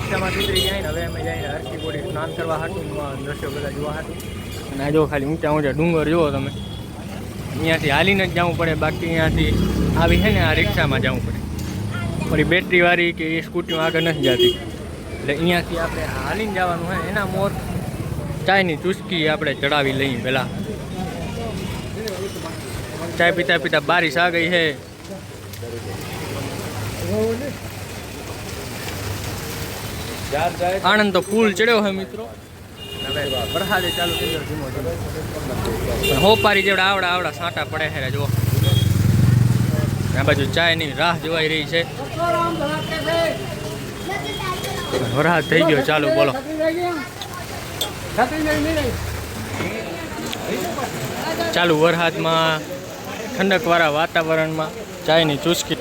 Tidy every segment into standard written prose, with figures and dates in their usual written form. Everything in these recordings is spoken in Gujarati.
રિક્ષામાં ઉતરી જાય ને હવે અમે જઈને હરકી કોડી સ્નાન કરવા હાટું દ્રશ્યો બધા જોવા હાટું. અને આ જો ખાલી ઊંચા ઊંચા ડુંગર જુઓ તમે. અહીંયાથી હાલીને જ જવું પડે, બાકી અહીંયાથી આવી છે ને આ રિક્ષામાં જવું પડે. પછી બેટરીવાળી કે એ સ્કૂટીમાં આગળ નથી જતી, એટલે અહીંયાથી આપણે હાલીને જવાનું હોય. એના મોર ચાયની ચુસ્કી આપણે ચડાવી લઈએ પહેલાં. ચાય પીતા પીતા બારિશ આ ગઈ છે. આણંદ તો પુલ ચડ્યો હોય મિત્રો. હવે વરસાદે ચાલુ થઈ ગયો ધીમો ધીમો. હોપારી જેવડા આવડા આવડા સાંટા પડે છે જો. આ બાજુ ચાયની રાહ જોવાઈ રહી છે. વરસાદ થઈ ગયો ચાલુ. બોલો ચાલુ વરસાદમાં ઠંડકવાળા વાતાવરણમાં ચાયની ચુસ્કી.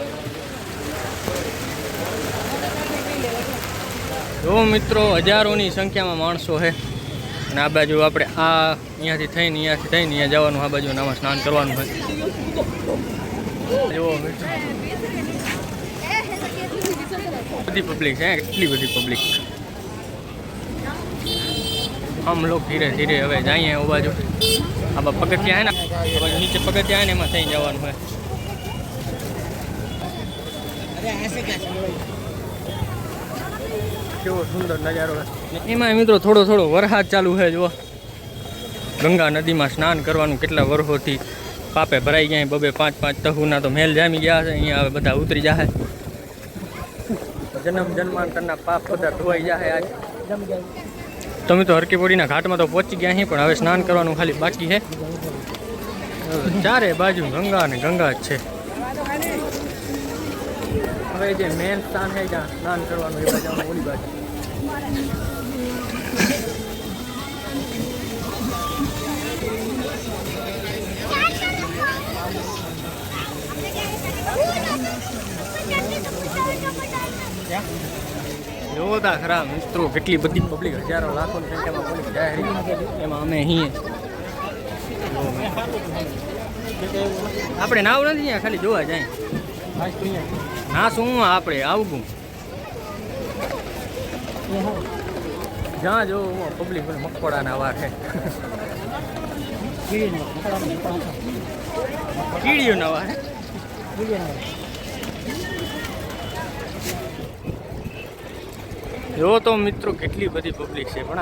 જો મિત્રો હજારોની સંખ્યામાં માણસો છે. અને આ બાજુ આપણે અહીંયાથી થઈને અહીંયા જવાનું. આ બાજુ નામાં સ્નાન કરવાનું હોય. જો બધી પબ્લિક છે, કેટલી બધી પબ્લિક. हम लोग धीरे धीरे હવે જઈએ એ બાજુ. આ પગથિયા હે ને, નીચે પગથિયા હે ને એમાં થઈને જવાનું હોય. કેવો સુંદર નજારો છે. એમાં મિત્રો થોડો થોડો વરસાદ ચાલુ છે. જુઓ ગંગા નદીમાં સ્નાન કરવાનું કેટલા વર્ષોથી પાપે ભરાઈ ગયા. 2-5 તહુના તો મેલ જામી ગયા છે. અહીંયા હવે બધા ઉતરી જાય. જન્મ જન્માંતરના પાપ બધા ધોવાઈ જાય આજ. તમે તો હરકી પોડીના ઘાટમાં તો પહોંચી ગયા છીએ, પણ હવે સ્નાન કરવાનું ખાલી બાકી છે. ચારે બાજુ ગંગા ને ગંગા જ છે. હવે જે મેન સ્થાન છે જ્યાં સ્નાન કરવાનું એ બાજુ ઓલી બાજુ. જોતા ખરા મિત્રો કેટલી બધી પબ્લિક, હજારો લાખોની સંખ્યામાં પોલીસ જાહેર. એમાં અમે અહીં આપણે નાવ નથી અહીંયા, ખાલી જોવા જાય. ના શું આપણે આવવું જ્યાં જો પબ્લિક મકવાડાના વાર છે. કીડીઓના વાર. જો તો મિત્રો કેટલી બધી પબ્લિક છે. પણ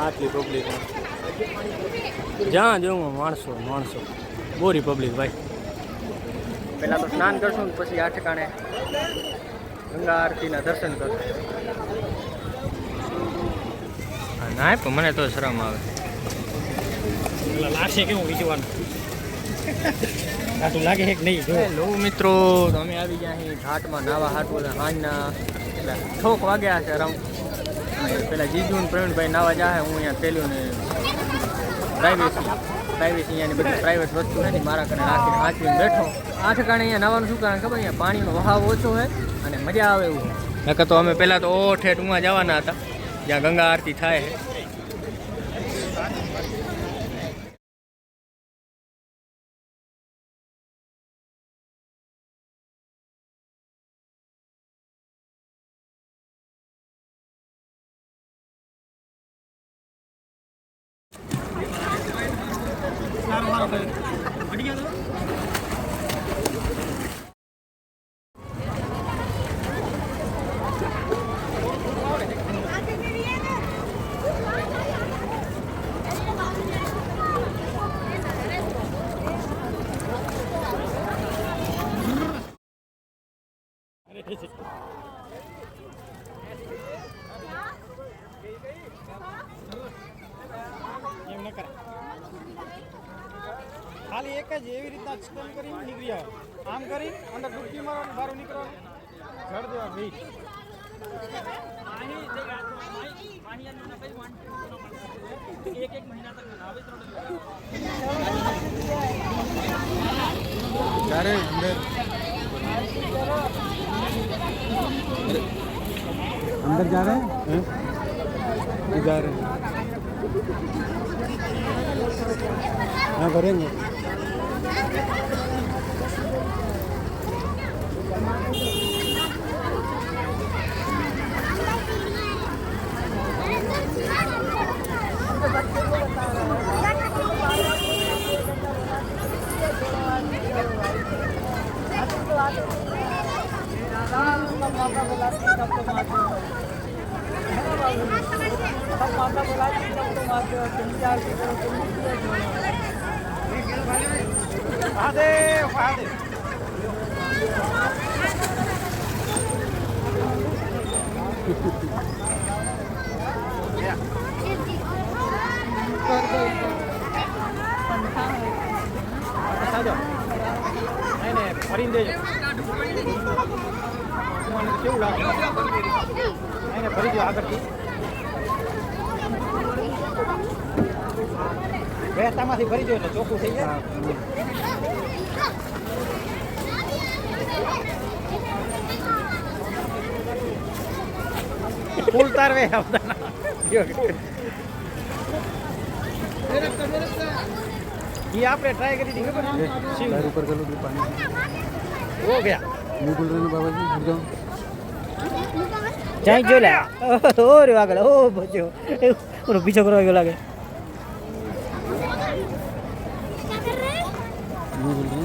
આટલી પબ્લિક જ્યાં જોઉં માણસો બોરી પબ્લિક ભાઈ. પહેલાં તો સ્નાન કરશું ને પછી આ ઠેકાણે ગંગા આરતીના દર્શન કરશું. ના પણ મને તો શરમ આવે. લાગશે કેવું વિચારવાનું આટલું લાગે છે કે નહીં. હેલો મિત્રો, અમે આવી ગયા અહીં ઘાટમાં નાવા હાટું. સાંજના એટલે 6 વાગ્યા છે અરાઉન્ડ. પેલા જીજુ ને પ્રવીણભાઈ નાવા જાય. હું અહીંયા પેલું ને પ્રાઇવેસી અહીંયાની બધી પ્રાઇવેટ વસ્તુ નથી મારા કને રાખીને વાંચીને બેઠો. આ ઠેકાણે અહીંયા નાવાનું શું કારણ ખબર? અહીંયા પાણીનો વહાવ ઓછો હોય અને મજા આવે એવું. નકર તો અમે પહેલાં તો ઠેઠ ઊંઘા જવાના હતા જ્યાં ગંગા આરતી થાય છે. ખાલી એક જ એવી રીતના સ્ટન કરીને નીકળી આવે. આમ કરી અંદર ડૂબકી મારવાની, બહાર નીકળવાનું, જડ દેવા ભાઈ. એક મહિના તક ત્યારે अंदर जा रहे हैं, जा रहे हैं, हाँ भरेंगे. महादेव महादेव નહીં નહીં ફરીને દેજો મને કેવું લાગે નહીં નહીં ફરી દો આગળથી વેસ્તામાંથી ભરી દો એટલે ચોખ્ખું થઈ જાય ફૂલ તારવે ये आपने ट्राई करी थी खबर है ऊपर कर लो पानी हो गया मुंह बोल रहे बाबा जी हट जाओ जाई जो ले ओ रे आगल ओ बच्चो और पीछे करो आगे लागे मुंह बोल रहे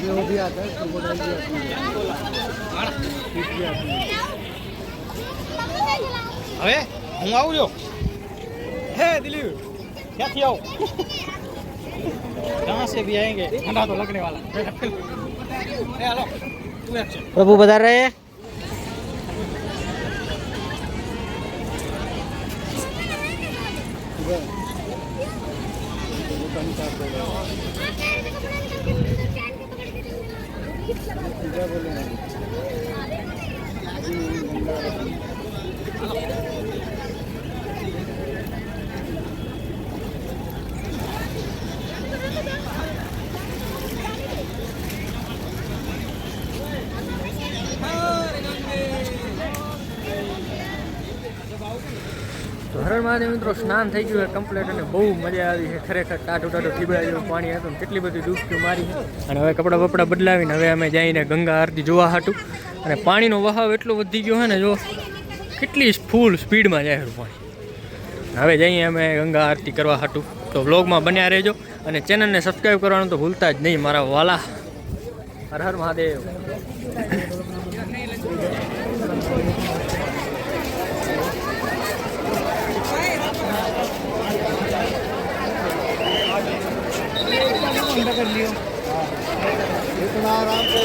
वो भी आता है क्रोकोडाइल भी आती है फिश भी आती है હવે હું આવું જો હે દિલીપ ક્યાંથી આવું कहाँ से भी आएंगे ठंडा तो लगने वाला हेलो प्रभु बता रहे हैं તો હરણ મહાદેવ મિત્રો સ્નાન થઈ ગયું છે કમ્પ્લીટ અને બહુ મજા આવી છે ખરેખર ટાઢું ટાઢું ઠીબડા જેવું પાણી હતું ને કેટલી બધી ડૂબકીઓ મારી છે અને હવે કપડાં બપડા બદલાવીને હવે અમે જઈને ગંગા આરતી જોવા હાટું અને પાણીનો વહાવ એટલો વધી ગયો છે ને જો કેટલી ફૂલ સ્પીડમાં જાય છે પાણી હવે જઈએ અમે ગંગા આરતી કરવા હાટું તો વ્લોગમાં બન્યા રહેજો અને ચેનલને સબસ્ક્રાઈબ કરવાનું તો ભૂલતા જ નહીં મારા વાલા હર હર મહાદેવ कर लियो इतना आराम से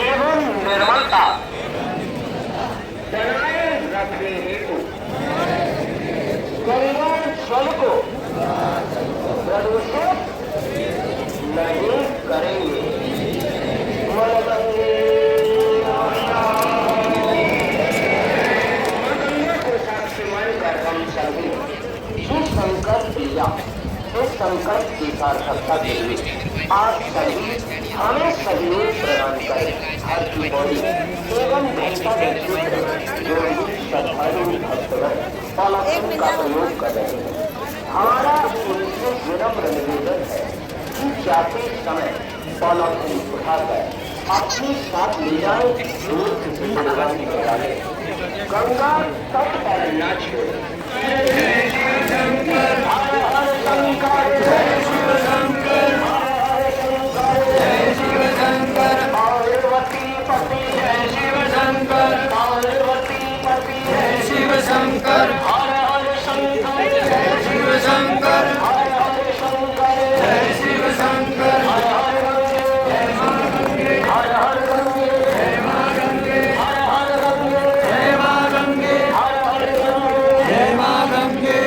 एवं निर्मलता बनाए रखने हेतु गंगा जल को प्रदूषित नहीं करेंगे। मनगंगे को साक्षी मानकर हम सभी संकल्प लिया। इस संकल्प की सार्थकता के लिए आप सभी हमें सहयोग प्रदान करें। हर की बॉडी एवं भक्ता जो श्रद्धालु भक्तगण पॉलिथीन का प्रयोग कर रहे हैं, हमारा उनसे विनम्र निवेदन है कि जाते समय पॉलिथीन उठाकर अपने साथ ले जाए, दूर किसी जगह निकालें। गंगा तट पर न छोड़े। पार्वती पति है शिव शंकर, पार्वती पति है शिव शंकर, हर हर शंकर जय शिव शंकर, हर हर शंकर जय शिव शंकर, हर हर गंगे जय मां गंगे, हर हर गंगे जय मां गंगे, हर हर गंगे जय मां गंगे, हर हर गंगे जय मां गंगे।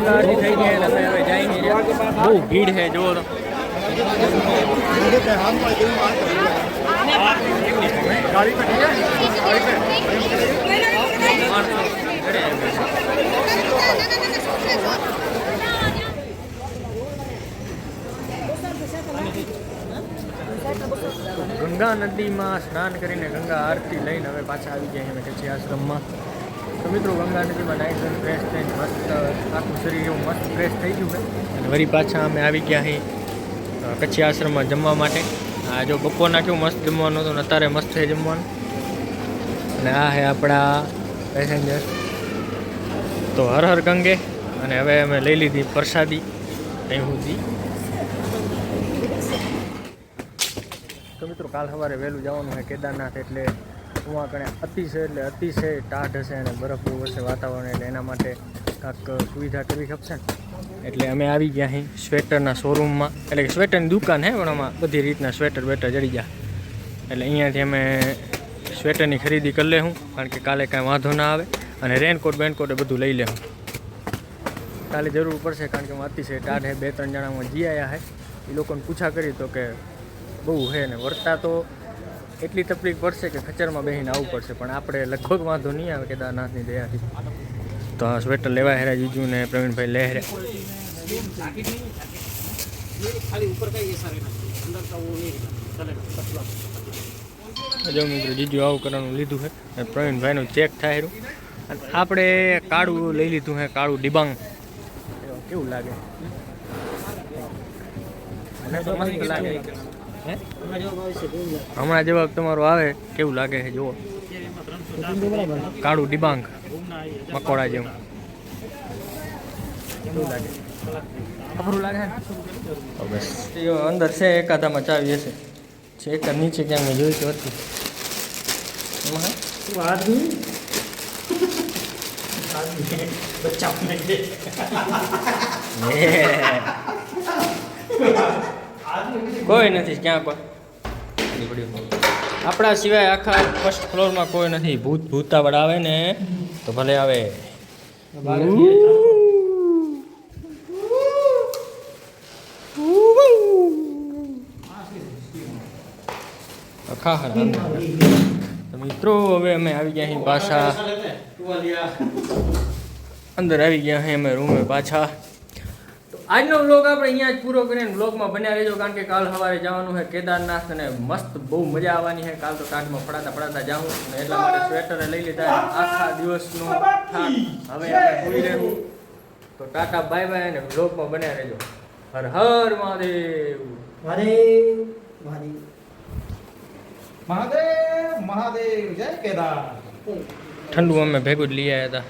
ગંગા આરતી થઈ ગઈ એટલે અમે હવે જઈને બહુ ભીડ છે જુઓ તો ગંગા નદીમાં સ્નાન કરીને ગંગા આરતી લઈને હવે પાછા આવી ગયા અમે કચ્છી આશ્રમમાં. તો મિત્રો ગંગા નદીમાં નાઈસ અને ફ્રેશ થઈને મસ્ત આખું શરીર એવું મસ્ત ફ્રેશ થઈ ગયું છે અને વળી પાછા અમે આવી ગયા અહીં કચ્છી આશ્રમમાં જમવા માટે. આ જો બપોરના કેવું મસ્ત જમવાનું હતું ને અત્યારે મસ્ત છે જમવાનું. અને આ છે આપણા પેસેન્જર. તો હર હર ગંગે. અને હવે અમે લઈ લીધી પ્રસાદી અહીં સુધી. તો મિત્રો કાલ સવારે વહેલું જવાનું છે કેદારનાથ, એટલે ઉવા કણે અતિશય ટાઢ હશે અને બરફ બહુ હશે વાતાવરણ, એટલે એના માટે કાંઈક સુવિધા કરવી ખપશે ને. એટલે અમે આવી ગયા અહીં સ્વેટરના શોરૂમમાં, એટલે કે સ્વેટરની દુકાન છે પણ આમાં બધી રીતના સ્વેટર બેટર જડી ગયા. એટલે અહીંયાથી અમે સ્વેટરની ખરીદી કરી લેવું, કારણ કે કાલે કાંઈ વાંધો ના આવે. અને રેનકોટ બેનકોટ એ બધું લઈ લેવું, કાલે જરૂર પડશે, કારણ કે અતિશય ટાઢ છે. 2-3 જણામાં જી આવ્યા છે, એ લોકોને પૂછા કરી તો કે બહુ છે ને વર્તા તો એટલી તકલીફ પડશે કે ખચરમાં બેસીને આવવું પડશે, પણ આપણે લગભગ વાંધો નહીં આવે કેદારનાથની દયાથી. તો આ સ્વેટર લેવા હેરા જીજુ ને પ્રવીણભાઈ લહેરે. જો મિત્રો જીજુ આવું કરવાનું લીધું છે અને પ્રવીણભાઈનું ચેક થાય રહ્યું. અને આપણે કાળું લઈ લીધું છે, કાળું ડિબાંગ. કેવું લાગે? મસ્ત લાગે. હમણાં જવાબ તમારો આવે કેવું લાગે છે જુઓ. કાળું ડિબાંગ મકોડા જેવું કેવું લાગે? ખબર લાગે ને? બસ અંદર છે, એકાદામાં ચાવી હશે, છે એકાદ નીચે ક્યાં મેં જોઈ તો હતી. કોઈ નથી ક્યાં કોઈ આપણા સિવાય આખા ફર્સ્ટ ફ્લોરમાં કોઈ નથી. ભૂતાવળ આવે ને તો ભલે આવે. મિત્રો હવે અમે આવી ગયા અહીં પાછા અંદર આવી ગયા અહીં અમે રૂમે પાછા. આજનો વ્લોગ આપણે અહીંયા જ પૂરો કરીને વ્લોગમાં બન્યા રહેજો, કારણ કે કાલ સવારે જવાનું છે કેદારનાથ અને મસ્ત બહુ મજા આવવાની છે. કાલ તો ટાઢમાં ફળાતા જાઉં અને એટલા માટે સ્વેટરે લઈ લીધા. આખા દિવસનો થાક હવે આપણે ભૂલી રહેવું. તો ટાટા બાય બાય અને વ્લોગમાં બન્યા રહેજો. હર હર મહાદેવ. મહાદેવ મહાદેવ જય કેદાર. ઠંડુ અમે ભેગું જ લઈ આવ્યા હતા.